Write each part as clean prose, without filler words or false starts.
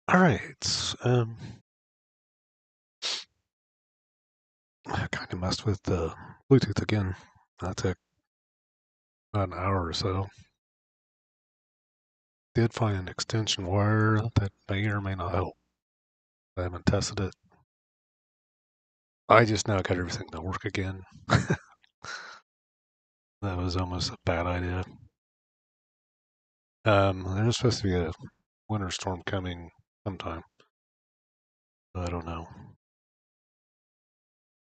All right. I kind of messed with the Bluetooth again. That took about an hour or so. Did find an extension wire that may or may not help. I haven't tested it. I just now got everything to work again. That was almost a bad idea. There's supposed to be a winter storm coming sometime. But I don't know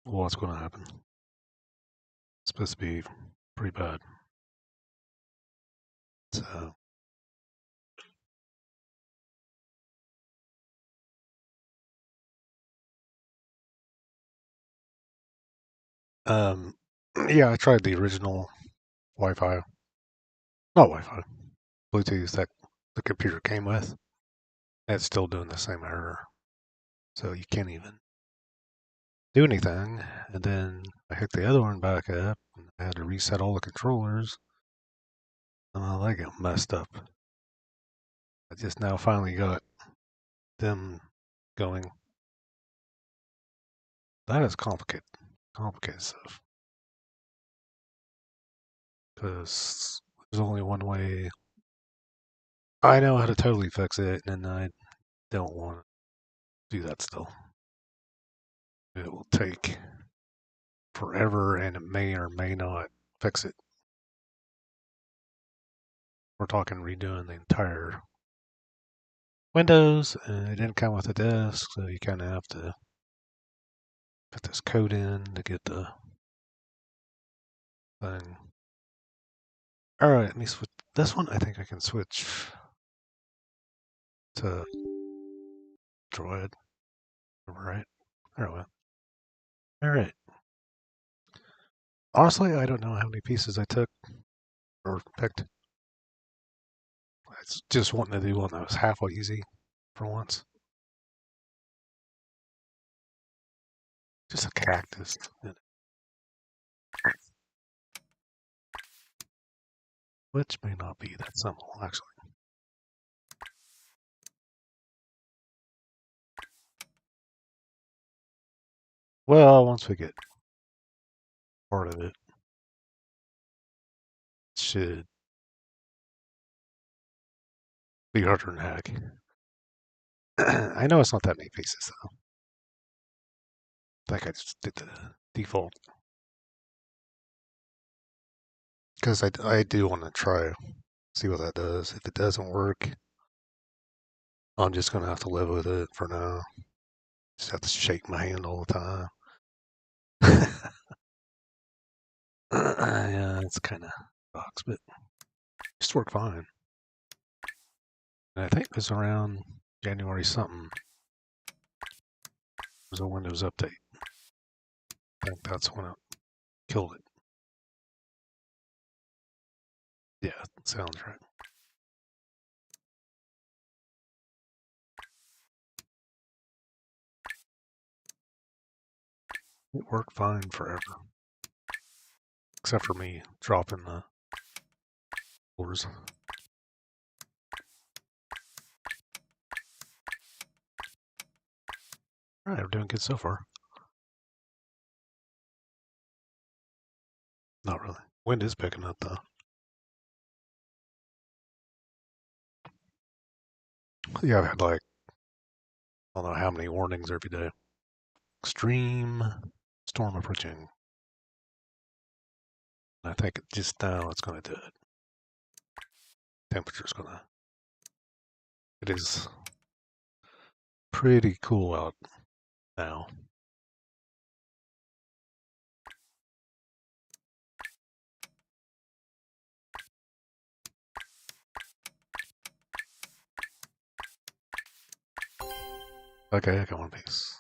what's going to happen. It's supposed to be pretty bad. So, um, yeah, I tried the original Wi-Fi, not Wi-Fi, Bluetooth that the computer came with. It's still doing the same error. So you can't even do anything. And then I hooked the other one back up and I had to reset all the controllers. And that got messed up. I just now finally got them going. That is complicated stuff. Because there's only one way. I know how to totally fix it, and I don't want to do that still. It will take forever, and it may or may not fix it. We're talking redoing the entire Windows, and it didn't come with a disk, so you kind of have to put this code in to get the thing. All right, let me switch. This one, I think I can switch to Droid. Right? There we go. All right. Honestly, I don't know how many pieces I took or picked. I was just wanting to do one that was halfway easy for once. Just a cactus. Which may not be that simple, actually. Well, once we get part of it, it should be harder than heck. I know it's not that many pieces, though. I think I just did the default. Because I do want to try, see what that does. If it doesn't work, I'm just going to have to live with it for now. Just have to shake my hand all the time. Yeah, it's kind of sucks, but just worked fine. And I think it was around January something. It was a Windows update. I think that's when it killed it. Yeah, it sounds right. It worked fine forever. Except for me dropping the doors. All right, we're doing good so far. Not really. Wind is picking up though. Yeah, I've had like, I don't know how many warnings every day. Extreme storm approaching. I think just now it's going to do it. Temperature's going to. It is pretty cool out now. Okay, I got one piece.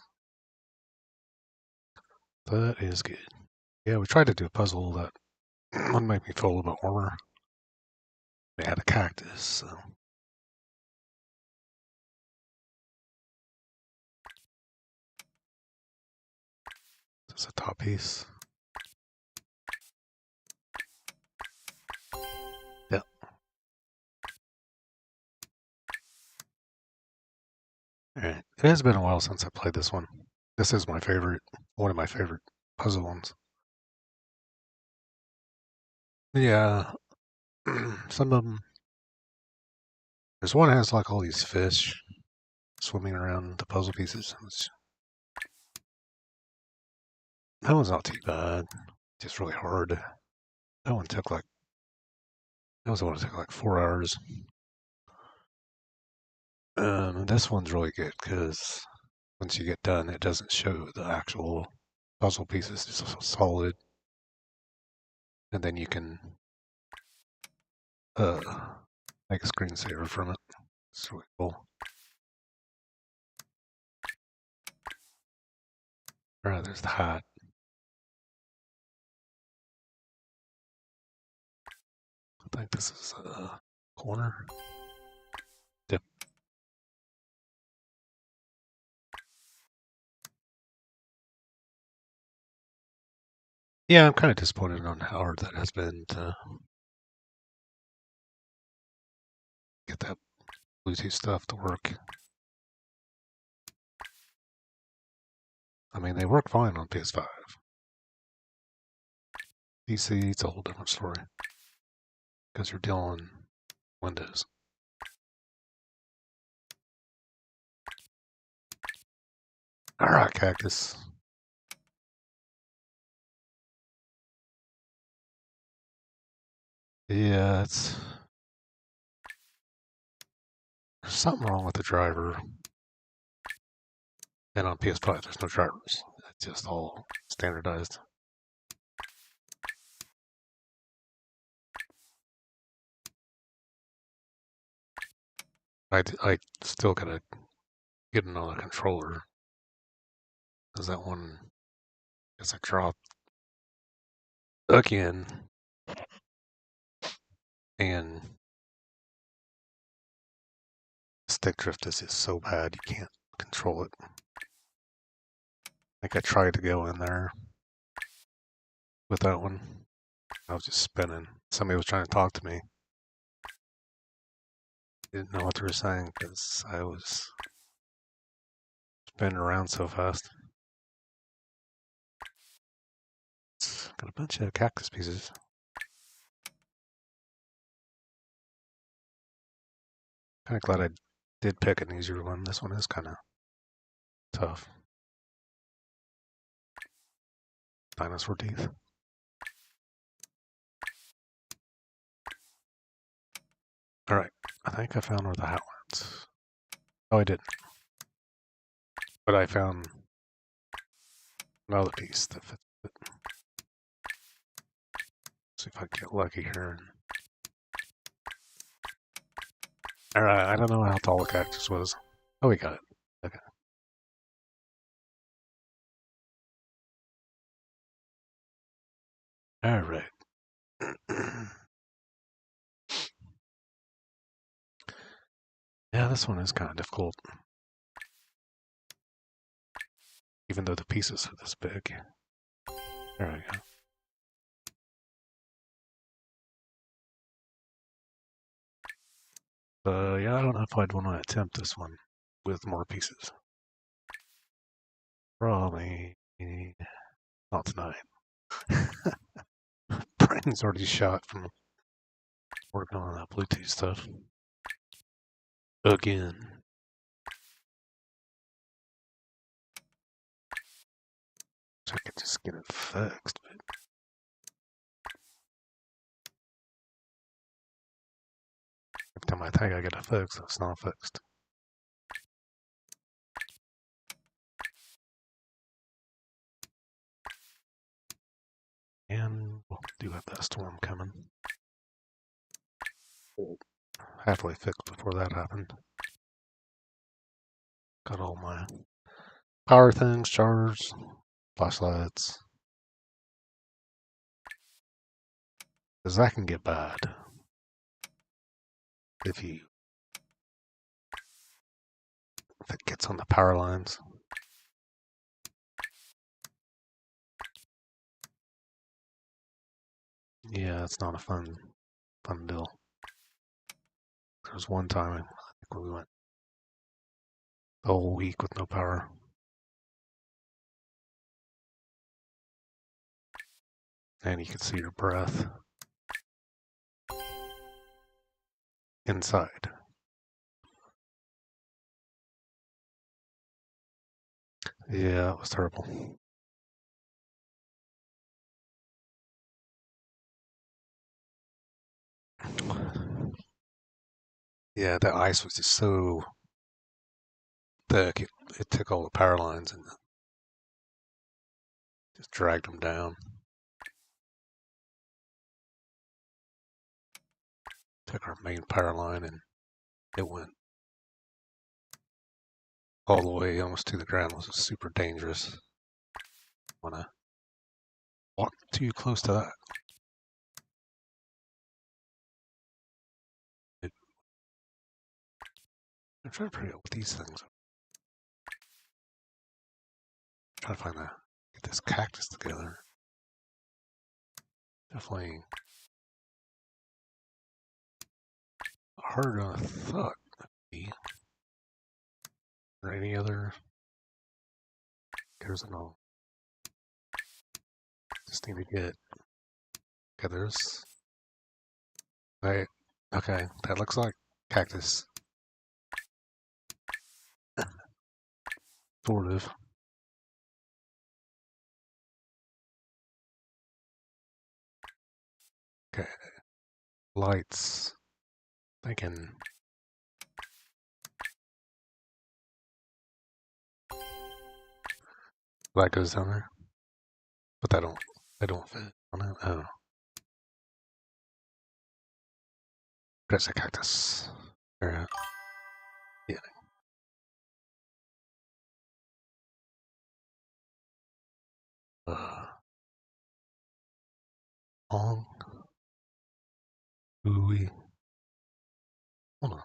That is good. Yeah, we tried to do a puzzle that would make me feel a little bit warmer. They had a cactus, so. That's a top piece. Yep. Alright. It has been a while since I played this one. This is my favorite, one of my favorite puzzle ones. Yeah, some of them. There's one that has like all these fish swimming around the puzzle pieces. That one's not too bad. Just really hard. That one took like that was the one that took like 4 hours. This one's really good because once you get done, it doesn't show the actual puzzle pieces, it's just solid, and then you can uh, make a screensaver from it. It's really cool. All right, there's the hat. I think this is a corner. Yep. Yeah, I'm kind of disappointed on how hard that has been to get that Bluetooth stuff to work. I mean, they work fine on PS5. PC, it's a whole different story because you're dealing Windows. All right, Cactus. Yeah, there's something wrong with the driver. And on PS5, there's no drivers. It's just all standardized. I still gotta get another controller. Because that one, as I dropped again, and stick drift is just so bad you can't control it. Like I tried to go in there with that one. I was just spinning. Somebody was trying to talk to me. Didn't know what they were saying because I was spinning around so fast. It's got a bunch of cactus pieces. Kind of glad I did pick an easier one. This one is kind of tough. Dinosaur teeth. All right, I think I found where the hat went. Oh, I didn't. But I found another piece that fits it. See if I can get lucky here. All right, I don't know how tall the cactus was. Oh, we got it. Okay. All right. Yeah, this one is kind of difficult. Even though the pieces are this big. There we go. Yeah, I don't know if I'd want to attempt this one with more pieces. Probably not tonight. Brain's already shot from working on that Bluetooth stuff. Again. So I could just get it fixed, but every time I think I get it fixed, it's not fixed. And we'll do have that storm coming. Halfway fixed before that happened. Got all my power things charged, flashlights. Because that can get bad if it gets on the power lines. Yeah, it's not a fun deal. There was one time I think when we went the whole week with no power. And you can see your breath inside. Yeah, it was terrible. Yeah, the ice was just so thick. It took all the power lines and just dragged them down. Took our main power line and it went all the way almost to the ground. It was super dangerous. When I walked too close to that. I'm trying to figure out what these things are. Trying to find that. Get this cactus together. Definitely harder than I thought it'd be. Or any other. There's no. Just need to get. Okay, there's. Right. Okay, that looks like cactus. Sort of. Okay. Lights. Thinking. That goes down there. But they don't fit on it. Oh. That's a cactus. Yeah. Yeah. Long. Ooey. Hold on.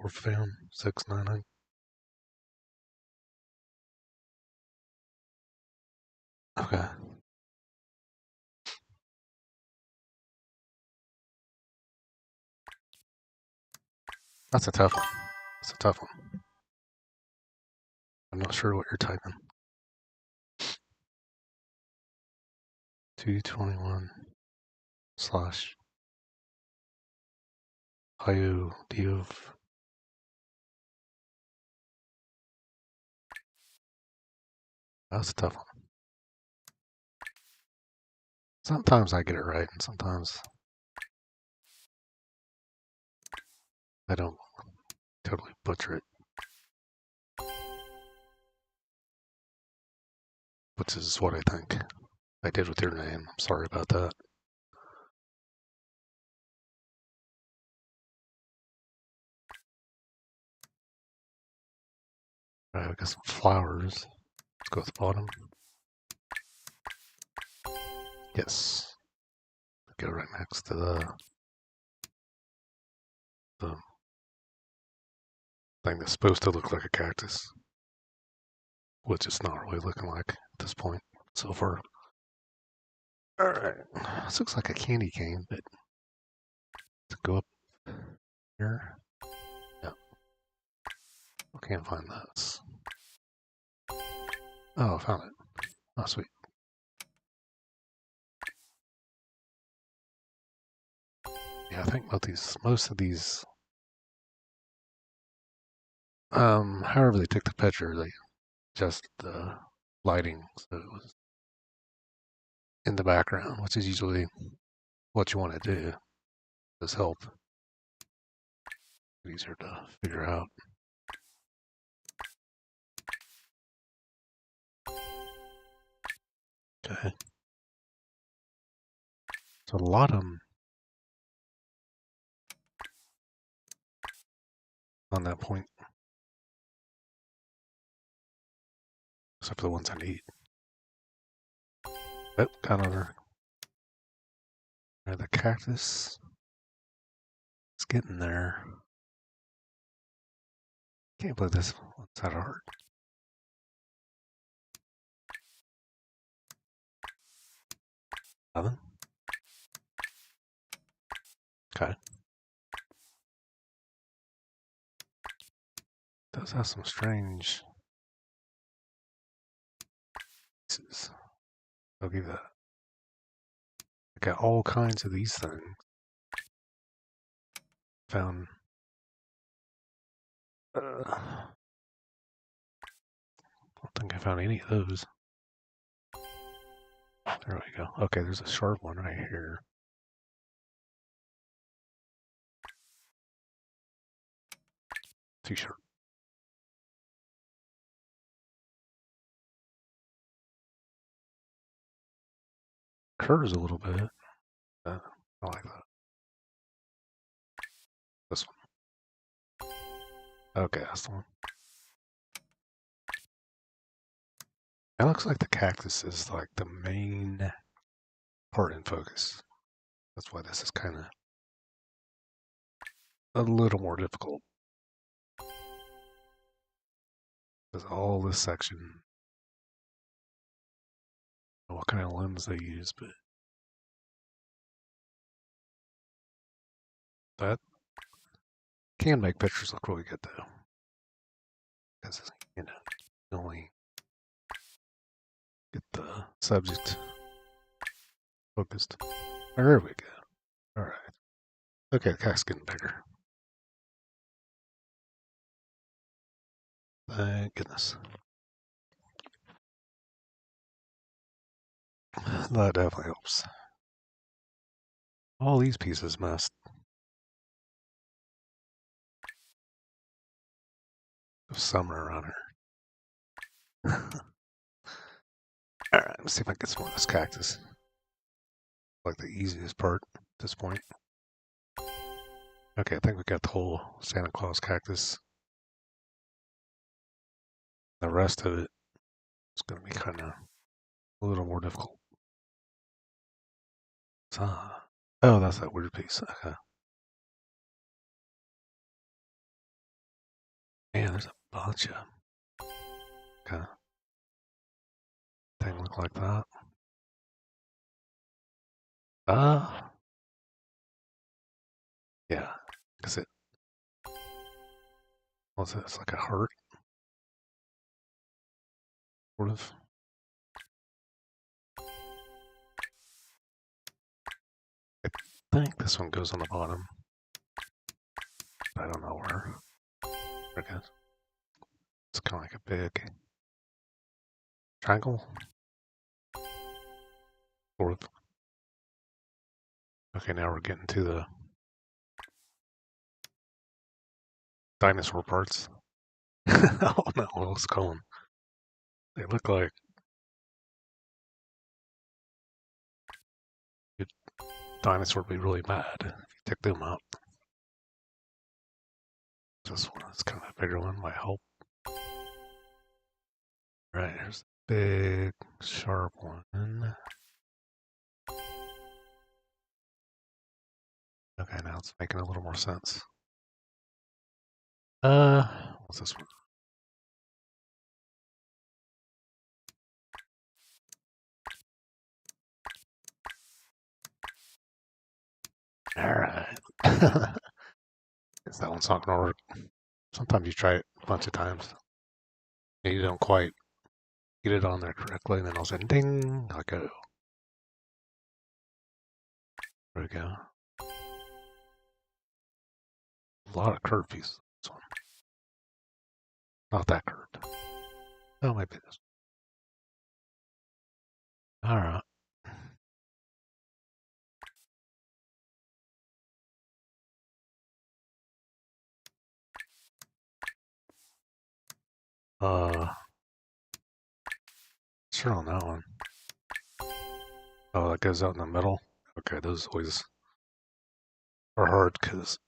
Orphan 699. Okay. That's a tough one. That's a tough one. I'm not sure what you're typing. 221 slash IO div. That's a tough one. Sometimes I get it right, and sometimes I don't totally butcher it. Which is what I think I did with your name. I'm sorry about that. All right, I got some flowers. Let's go with the bottom. Yes. Go right next to the thing that's supposed to look like a cactus. Which it's not really looking like at this point so far. Alright. This looks like a candy cane, but let's go up here. Yeah. I can't find this. Oh, I found it. Oh, sweet. Yeah, I think most of these, however they took the picture, they adjusted the lighting so it was in the background, which is usually what you want to do. Does help. Easier to figure out. Okay. So a lot of them on that point, except for the ones I need. Oh, got another. The cactus. It's getting there. Can't believe this one's that hard. Nothing. Okay. does have some strange pieces. I'll give that. I got all kinds of these things. Found. I don't think I found any of those. There we go. Okay, there's a sharp one right here. Too sharp. Curves a little bit. I like that. This one. Okay, that's the one. It looks like the cactus is like the main part in focus. That's why this is kind of a little more difficult. Because all this section, I don't know what kind of lens they use, but that can make pictures look really good though. Because, you know, you only get the subject focused. There we go. All right. Okay, the cat's getting bigger. Thank goodness. That definitely helps. All these pieces must have summer around here. Alright, let's see if I can get some more of this cactus. Like the easiest part at this point. Okay, I think we got the whole Santa Claus cactus. The rest of it is going to be kind of a little more difficult. Oh, that's that weird piece. Okay. Man, there's a bunch of kind of thing look like that. Yeah. Is it? What's it? It's like a heart, sort of. I think this one goes on the bottom. I don't know where. There it goes. It's kind of like a big triangle. Sort of. Okay, now we're getting to the dinosaur parts. Oh no, let's call them. They look like a dinosaur would be really mad if you took them out. This one is kind of a bigger one, might help. Right, here's the big, sharp one. Okay, now it's making a little more sense. What's this one? Alright. Guess that one's not gonna work. Sometimes you try it a bunch of times and you don't quite get it on there correctly, and then all of a sudden, ding, I go. There we go. A lot of curved pieces. This one. Not that curved. Oh, maybe this. Alright. Sure on that one. Oh, that goes out in the middle? Okay, those always are hard because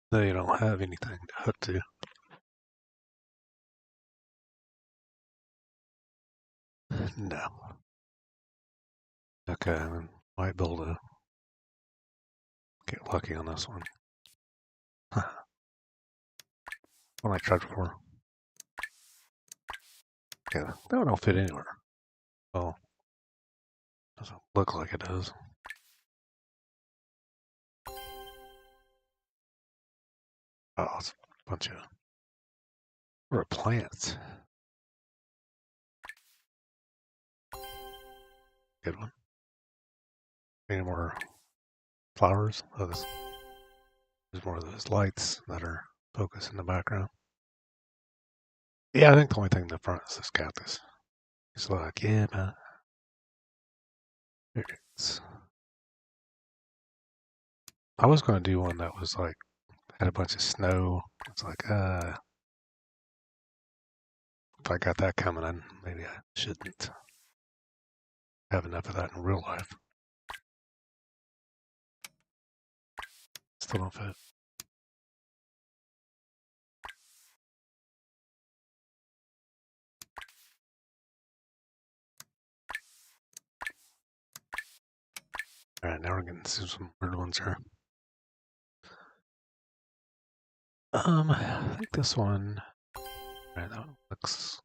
they don't have anything to hook to. No. Okay, I might be able to get lucky on this one. What I tried before. Yeah, that one don't fit anywhere. Well, doesn't look like it does. Oh, it's a bunch of Or a plant. Good one. Any more flowers? Oh, there's more of those lights that are focused in the background. Yeah, I think the only thing in the front is this cactus. It's like, yeah, man. I was going to do one that was like, had a bunch of snow. It's like, if I got that coming in, maybe I shouldn't have enough of that in real life. Still don't fit. All right, now we're getting to some weird ones here. I think this one. All right, that one looks.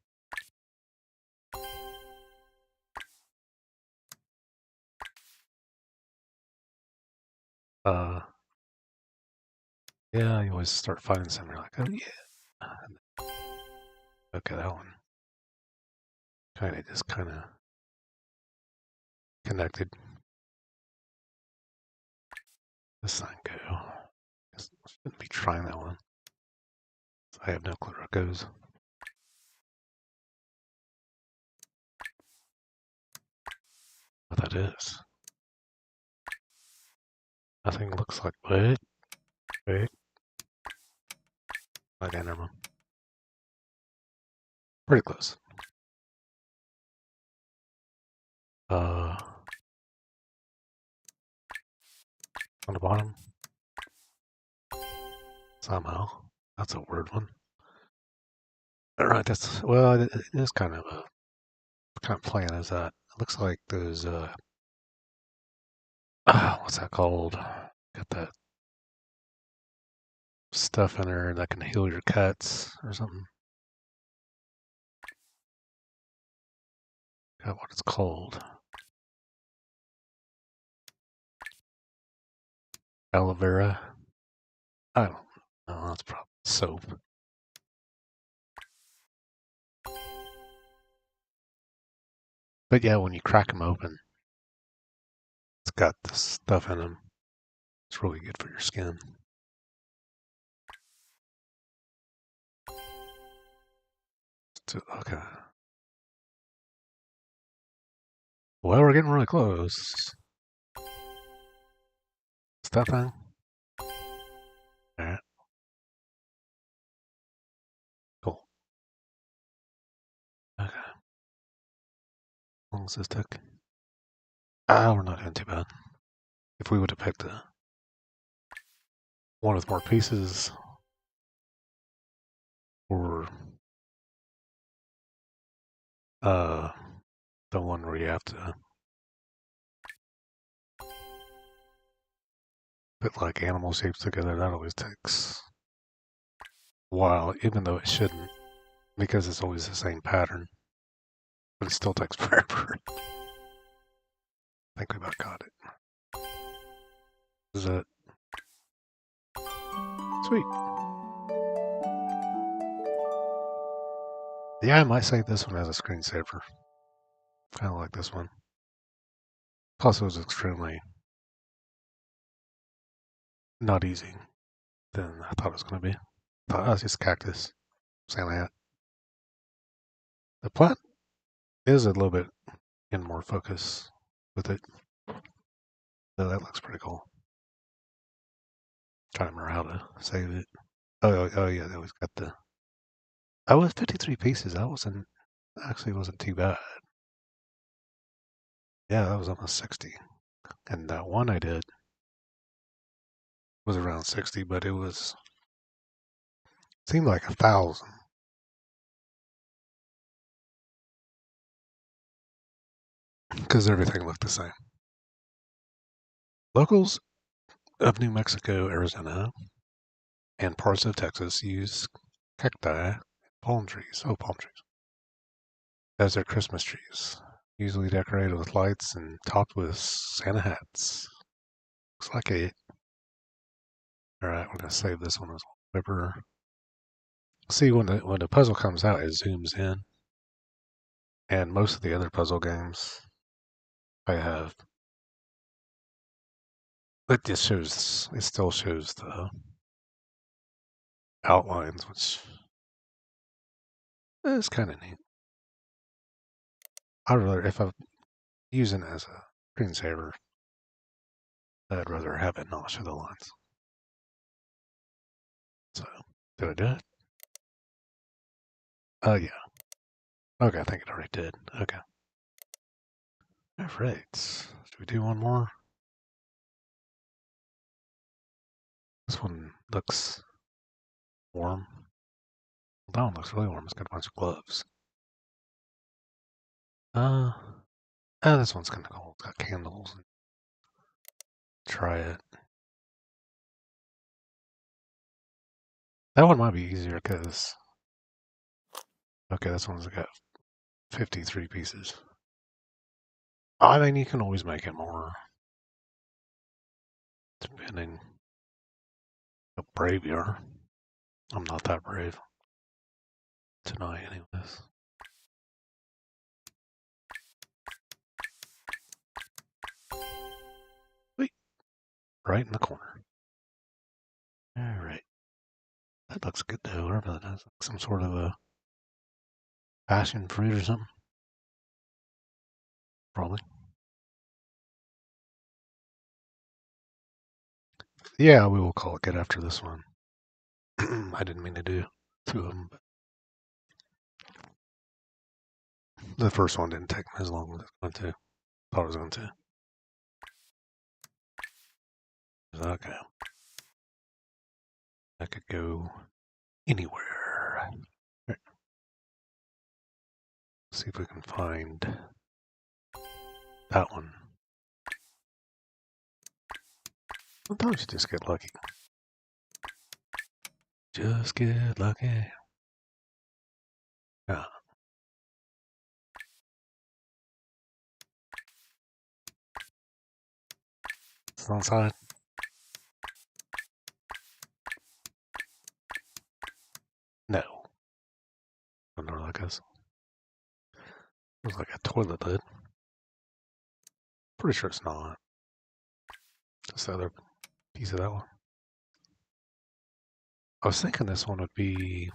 Yeah, you always start finding something. You're like, oh yeah. Okay, that one. Kind of connected. This thing go. I shouldn't be trying that one. I have no clue where it goes. What that is. Nothing looks like. Wait. Okay, never mind. Pretty close. On the bottom. Somehow. That's a weird one. Alright, that's, well, it is kind of a, what kind of plan is that? It looks like those, what's that called? Got that stuff in there that can heal your cuts or something. Got what it's called. Aloe vera. I don't know. That's probably soap. But yeah, when you crack them open, it's got this stuff in them. It's really good for your skin. Okay. Well, we're getting really close. Stuff thing. Alright. Cool. Okay. How long does this take? We're not doing too bad. If we would have picked one with more pieces, or the one where you have to put like animal shapes together, that always takes a while, even though it shouldn't, because it's always the same pattern. But it still takes forever. I think we about got it. Is it? Sweet. Yeah, I might save this one as a screensaver. Kind of like this one. Plus, it was extremely not easy than I thought it was going to be. I thought it was just cactus. Santa hat. The plant is a little bit in more focus with it. So that looks pretty cool. Trying to remember how to save it. Oh yeah, that was got the. I was 53 pieces. That wasn't too bad. Yeah, that was almost 60. And that one I did was around 60, but seemed like 1,000. Because everything looked the same. Locals of New Mexico, Arizona, and parts of Texas use cacti, palm trees, as their Christmas trees, usually decorated with lights and topped with Santa hats. Looks like it. All right, we're gonna save this one as wallpaper. See, when the puzzle comes out, it zooms in, and most of the other puzzle games I have, it still shows the outlines, which is kind of neat. I'd rather, if I'm using it as a screensaver, I'd rather have it not show the lines. So, did I do it? Oh, yeah. Okay, I think it already did. Okay. All right. Should we do one more? This one looks warm. That one looks really warm. It's got a bunch of gloves. Uh, this one's kind of cool. It's got candles. Try it. That one might be easier because, okay, this one's got 53 pieces. I mean, you can always make it more, depending how brave you are. I'm not that brave tonight, anyways. Wait, right in the corner. All right. That looks good though, whatever that is. Like some sort of a passion fruit or something. Probably. Yeah, we will call it good after this one. I didn't mean to do two of them, but the first one didn't take me as long as it was going to. Thought it was going to. Okay. I could go anywhere. Right. See if we can find that one. Sometimes you just get lucky. Just get lucky. Yeah. It's outside. No. I don't know what that is. Looks like a toilet lid. Pretty sure it's not. Just the other piece of that one. I was thinking this one would be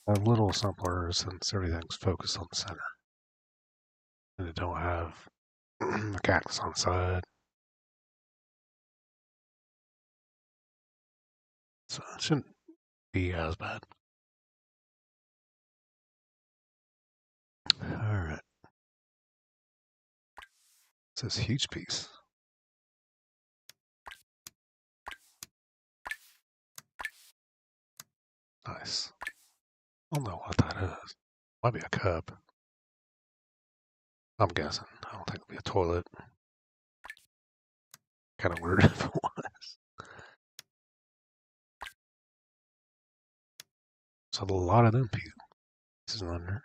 a little simpler since everything's focused on the center. And it don't have a cactus on the side. So it shouldn't be as bad. Alright. It's this huge piece. Nice. I don't know what that is. Might be a cup. I'm guessing. I don't think it'll be a toilet. Kind of weird if it was. So a lot of them pieces under.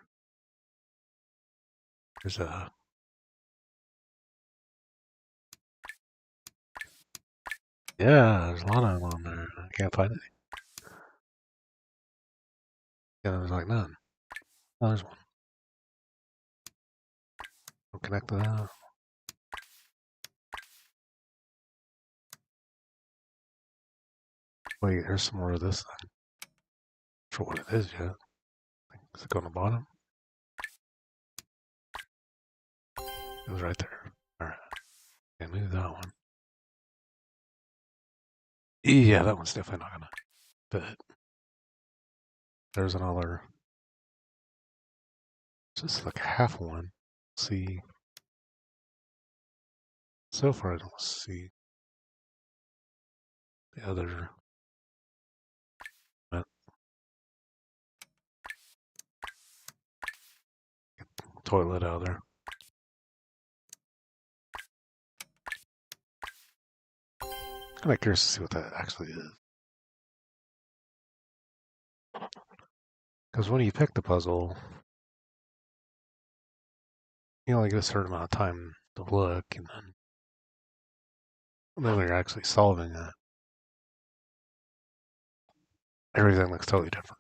There's a yeah, there's a lot of them on there. I can't find any. Yeah, there's like none. Oh, there's one. I'll connect to that. Wait, there's some more of this thing. Not sure what it is yet. Is it on the bottom? It was right there. Alright. Can't move that one. Yeah, that one's definitely not gonna fit. There's another. Just like half one. See. So far I don't see the other. Toilet out there. I'm kind of curious to see what that actually is. Because when you pick the puzzle, you only get a certain amount of time to look, and then when you're actually solving it, Everything looks totally different.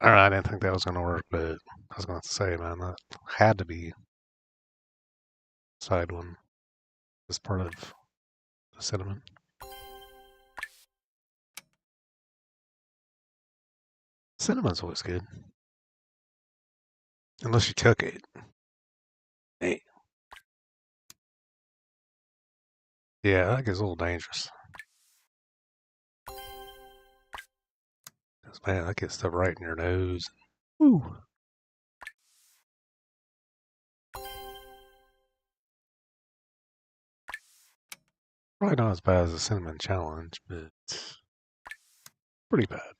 All right, I didn't think that was going to work, but I was going to say, man, that had to be side one. This part of the cinnamon. Cinnamon's always good. Unless you cook it. Hey. Yeah, that gets a little dangerous. 'Cause, man, that gets stuff right in your nose. Ooh. Probably not as bad as the cinnamon challenge, but pretty bad.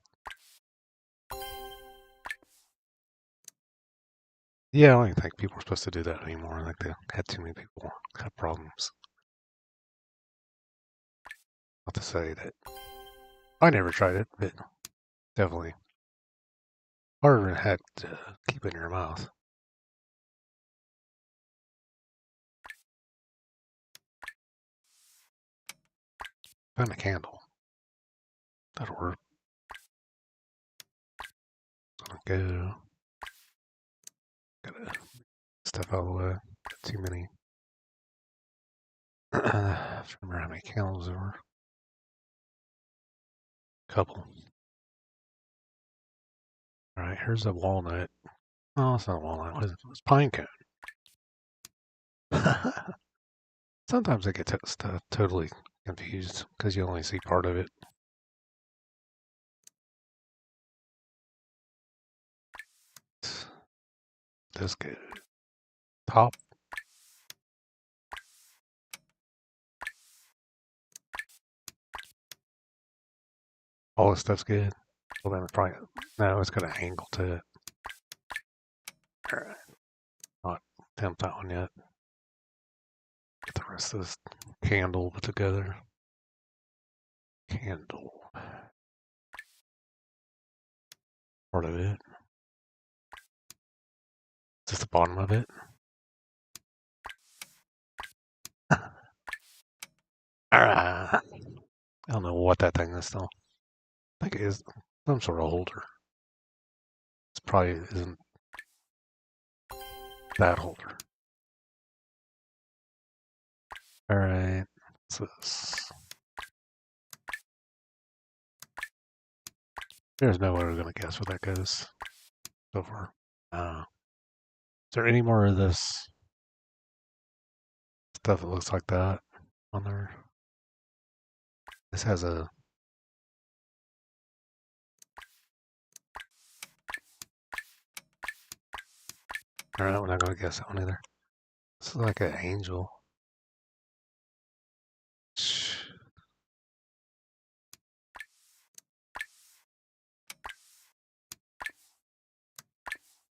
Yeah, I don't even think people are supposed to do that anymore. Like they had too many people have problems. Not to say that I never tried it, but definitely harder than heck to keep it in your mouth. Find a candle. That'll work. Gonna go. Gotta step out of the way. Too many. I have to remember how many candles there were. Couple. All right, here's a walnut. Oh, it's not a walnut. What is it? It's pine cone. Sometimes I get stuff totally confused because you only see part of it. This good. Top. All this stuff's good. Well, then it's probably no. It's got an angle to it. All right. Not attempt that one yet. Get the rest of this candle put together. Candle. Part of it. Just the bottom of it. Alright. I don't know what that thing is though. I think it is some sort of holder. It's probably isn't that holder. Alright. What's this? There's no way we're gonna guess where that goes so far. Is there any more of this stuff that looks like that on there? This has a alright, we're not gonna guess that one either. This is like an angel.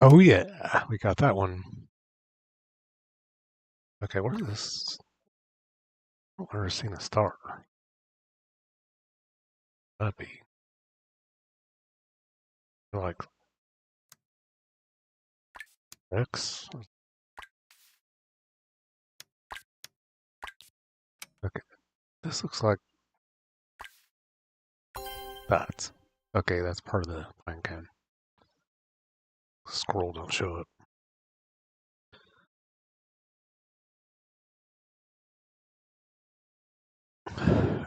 Oh yeah, we got that one. Okay, what is this? I've never seen a star. That'd be like X. Okay, this looks like that. Okay, that's part of the pine cone. Scroll don't show up.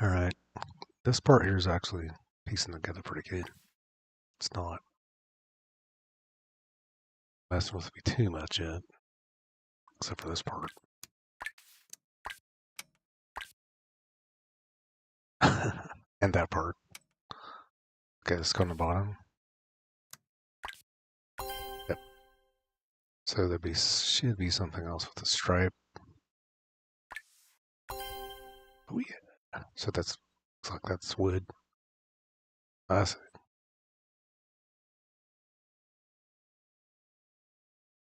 All right, this part here is actually piecing together pretty good. It's not messing with me too much yet, except for this part. And that part. Okay, let's go on the bottom. Yep. So there should be something else with the stripe. Oh yeah. So that's looks like that's wood. I see.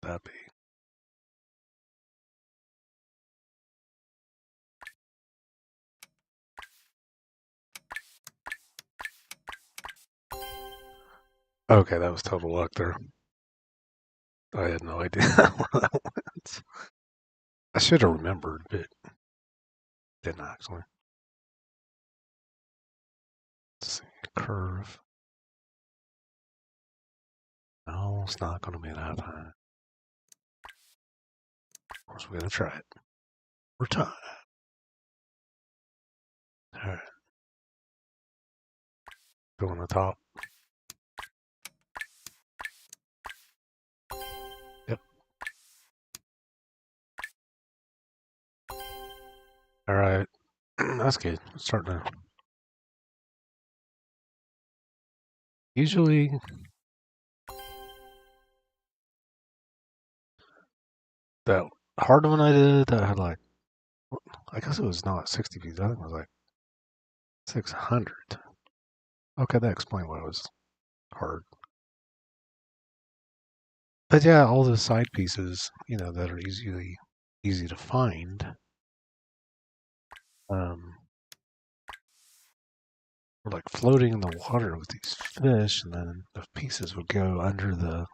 That'd be. Okay, that was total luck there. I had no idea where that went. I should have remembered, but didn't actually. Let's see, curve. No, it's not going to be that high. Of course, we're going to try it. We're trying. All right. Go on the top. Yep. All right. That's good. It's starting to. Usually, that hard one I did, that had like, I guess it was not 60 views. I think it was like 600. Okay, that explained why it was hard. But yeah, all the side pieces, that are easy to find, um, were like floating in the water with these fish, and then the pieces would go under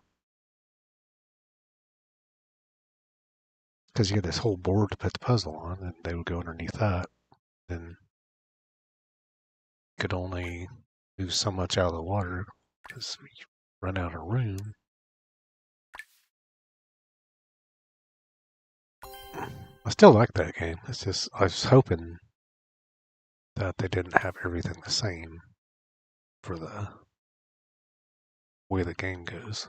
because you had this whole board to put the puzzle on, and they would go underneath that. And you could only do so much out of the water because you run out of room. I still like that game. It's just I was hoping that they didn't have everything the same for the way the game goes.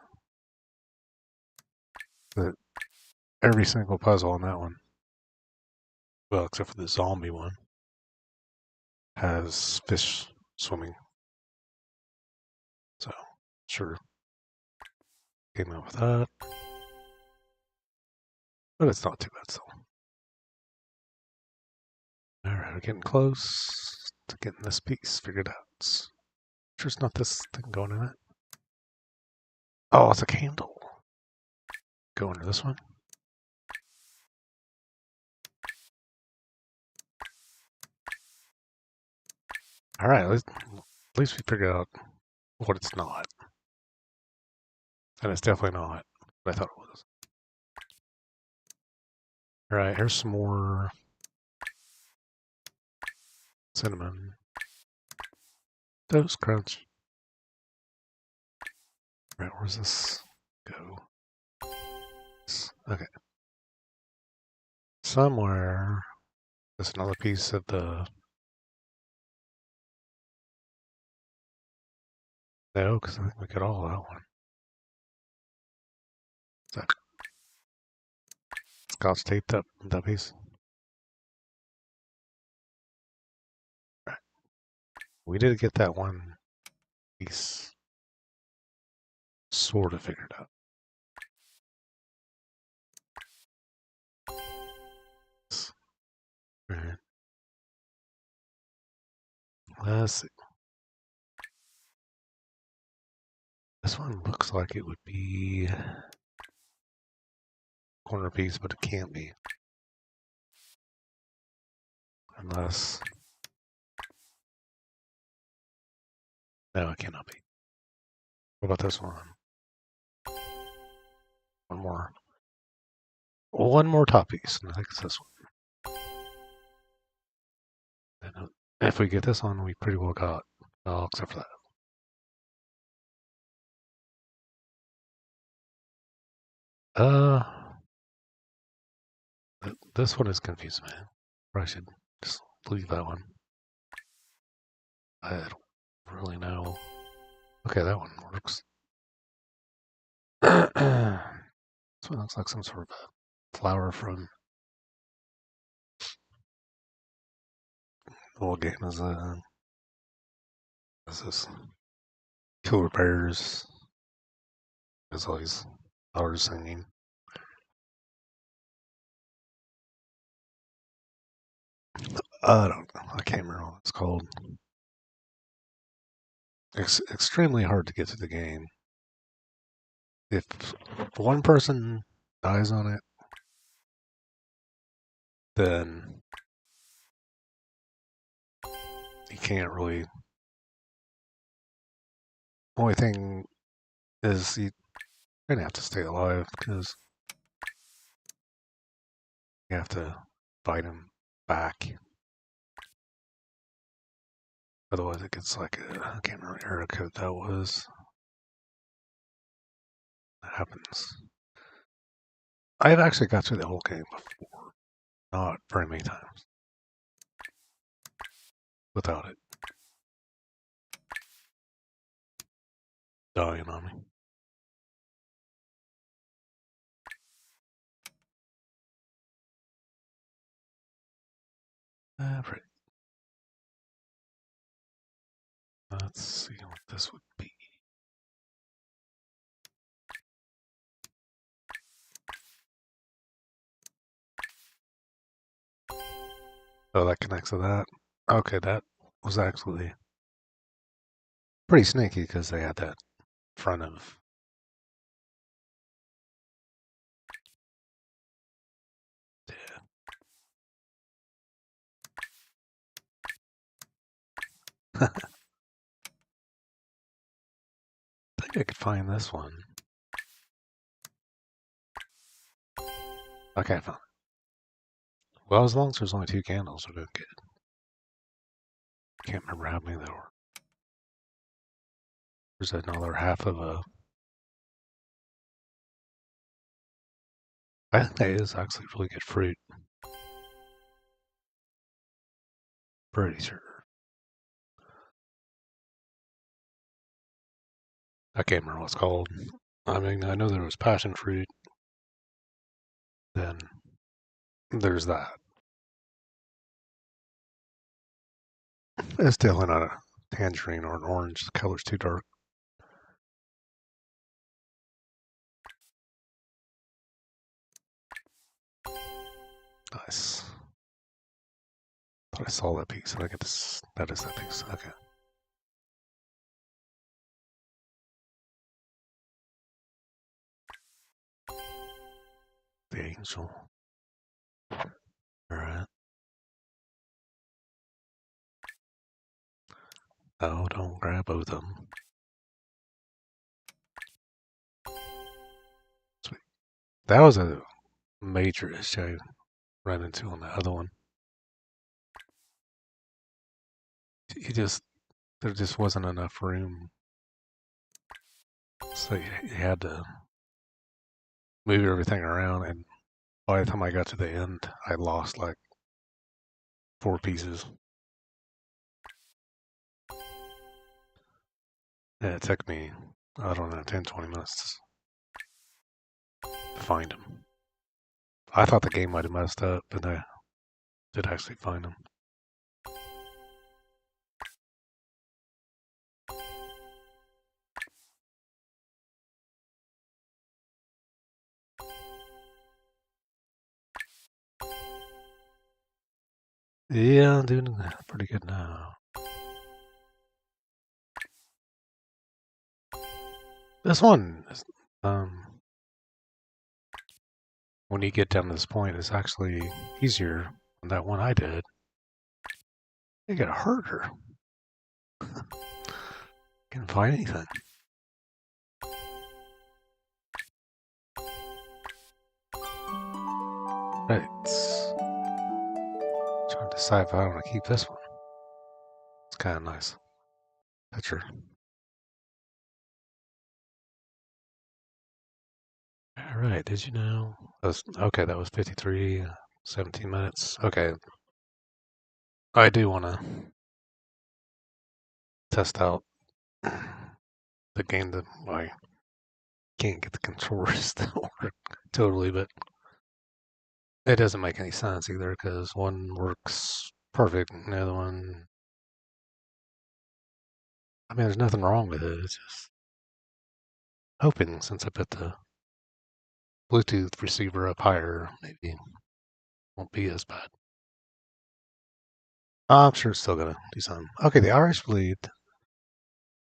But every single puzzle on that one, well, except for the zombie one, has fish swimming. So, sure, came up with that. But it's not too bad still. Alright, we're getting close to getting this piece figured out. Sure it's not this thing going in it. Oh, it's a candle. Go under this one. Alright, at least we figured out what it's not. And it's definitely not what I thought it was. Alright, here's some more cinnamon. Toast crunch. Right, where's this go? Okay. Somewhere there's another piece of the. No, because I think we got all that one. Is that Scotch taped up that piece? Right. We did get that one piece sort of figured out. Right. Let's see. This one looks like it would be corner piece, but it can't be. Unless. No, it cannot be. What about this one? One more. One more top piece, and I think it's this one. And if we get this one, we pretty well got all except for that. This one is confusing, man. Probably should just leave that one. I don't really know. Okay, that one works. This one looks like some sort of a flower from. What game is that? This is Killer Bears. There's all these flowers singing. I don't know. I can't remember what it's called. It's extremely hard to get to the game. If one person dies on it, then you can't really. Only thing is you're gonna have to stay alive because you have to fight him back. Otherwise, it gets like I can't remember what error code that was. That happens. I've actually got through the whole game before, not very many times without it dying on me. Right. Let's see what this would be. Oh, that connects to that. Okay, that was actually pretty sneaky because they had that front of. Yeah. I think I could find this one. Okay, I found it. Well, as long as there's only 2 candles, we're doing good. Can't remember how many there were. There's another half of a. I think that is actually really good fruit. Pretty sure. I can't remember what it's called. I mean, I know there was passion fruit. Then there's that. It's definitely not a tangerine or an orange. The color's too dark. Nice. Thought I saw that piece. I get this. That is that piece. Okay. The angel. Alright. Oh, don't grab both of them. Sweet. That was a major issue I ran into on the other one. There just wasn't enough room. So you had to move everything around, and by the time I got to the end, I lost like 4 pieces. And it took me, I don't know, 10, 20 minutes to find them. I thought the game might have messed up, but I did actually find them. Yeah, I'm doing pretty good now. This one, when you get down to this point, is actually easier than that one I did. You got harder. Can't find anything. Right. Trying to decide if I want to keep this one. It's kind of nice. Picture. All right. Did you know? Okay, that was 53, 17 minutes. Okay. I do want to test out the game that I can't get the controllers to work totally, but it doesn't make any sense either because one works perfect and the other one. I mean, there's nothing wrong with it. It's just hoping since I put the Bluetooth receiver up higher, maybe it won't be as bad. I'm sure it's still gonna do something. Okay, the Irish believe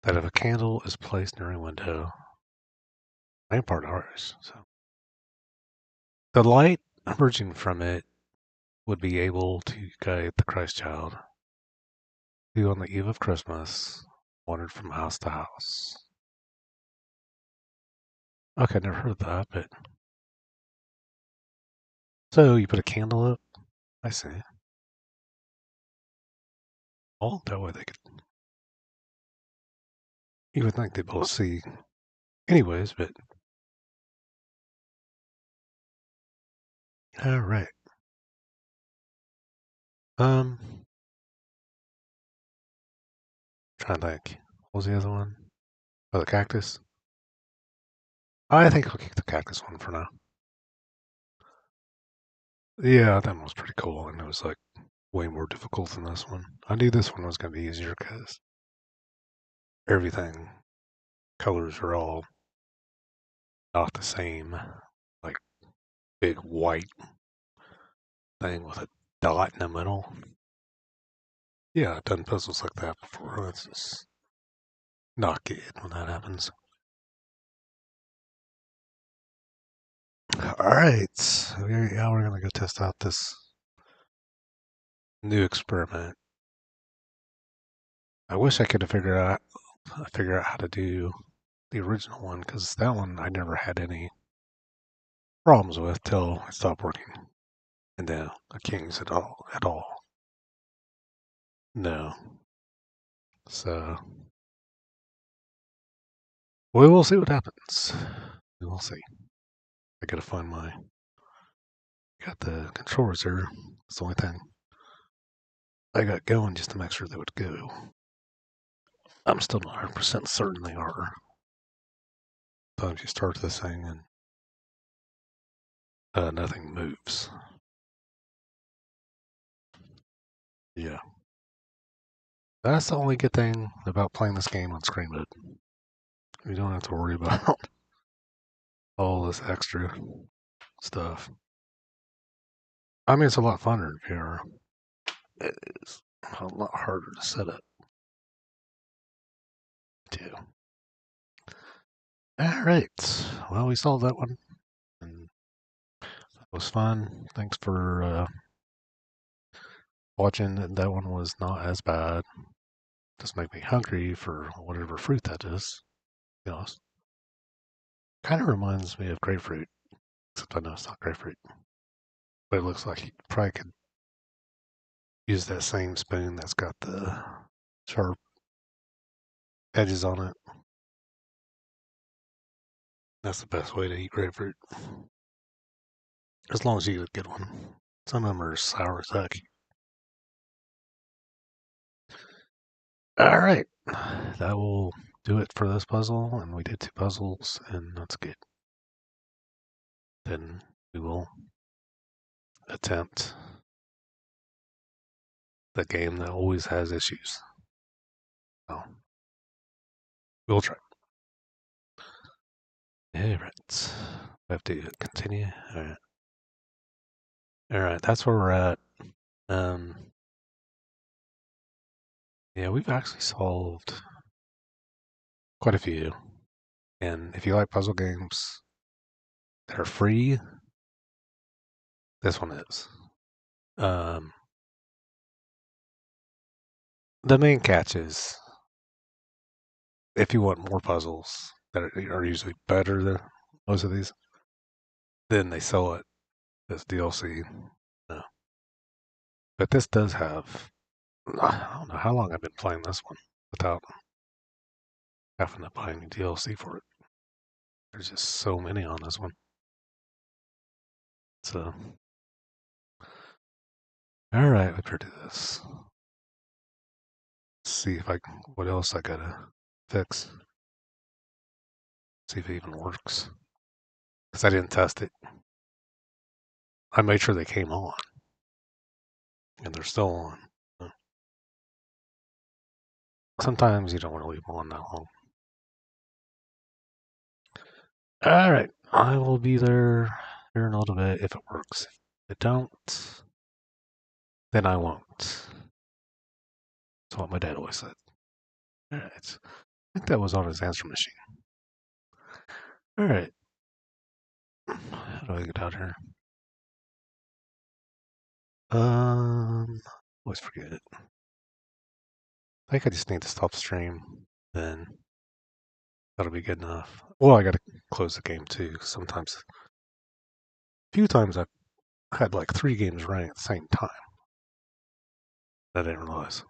that if a candle is placed near a window, I'm part Irish, so the light emerging from it would be able to guide the Christ child, who on the eve of Christmas wandered from house to house. Okay, never heard of that, but so you put a candle up? I see. Oh, that way they could. You would think they'd both see, anyways. But all right. Um, trying to think. What was the other one? Oh, the cactus. I think I'll keep the cactus one for now. Yeah, that one was pretty cool, and it was like way more difficult than this one. I knew this one was going to be easier because everything, colors are all not the same. Like big white thing with a dot in the middle. Yeah, I've done puzzles like that before. It's just not good when that happens. All right, yeah, we're gonna go test out this new experiment. I wish I could have figure out how to do the original one because that one I never had any problems with till it stopped working. And then I can't use it at all. No. So we will see what happens. We will see. I gotta find my got the controllers here. It's the only thing I got going just to make sure they would go. I'm still not 100% certain they are. Sometimes you start this thing and nothing moves. Yeah. That's the only good thing about playing this game on screen mode. You don't have to worry about all this extra stuff. I mean, it's a lot funner in VR. It is a lot harder to set up, too. All right. Well, we solved that one. And that was fun. Thanks for watching. That one was not as bad. Just make me hungry for whatever fruit that is. You know, kind of reminds me of grapefruit, except I know it's not grapefruit. But it looks like you probably could use that same spoon that's got the sharp edges on it. That's the best way to eat grapefruit. As long as you get a good one. Some of them are sour as heck. All right. That will do it for this puzzle. And we did 2 puzzles, and that's good. Then we will attempt the game that always has issues. So we'll try. All right. We have to continue. All right. All right. That's where we're at. Um, yeah, we've actually solved quite a few. And if you like puzzle games that are free, this one is. Um, the main catch is if you want more puzzles that are usually better than most of these, then they sell it as DLC. No. But this does have, I don't know how long I've been playing this one without having to buy any DLC for it. There's just so many on this one. So, all right, we better do this. See if what else I gotta fix. See if it even works. Because I didn't test it. I made sure they came on, and they're still on. Sometimes you don't want to leave them on that long. All right, I will be there here in a little bit if it works. If it don't, then I won't. That's what my dad always said. All right, I think that was on his answer machine. All right, how do I get out here? Always forget it. I think I just need to stop stream then. That'll be good enough. Well, I got to close the game too. Sometimes, a few times I've had like 3 games running at the same time. I didn't realize.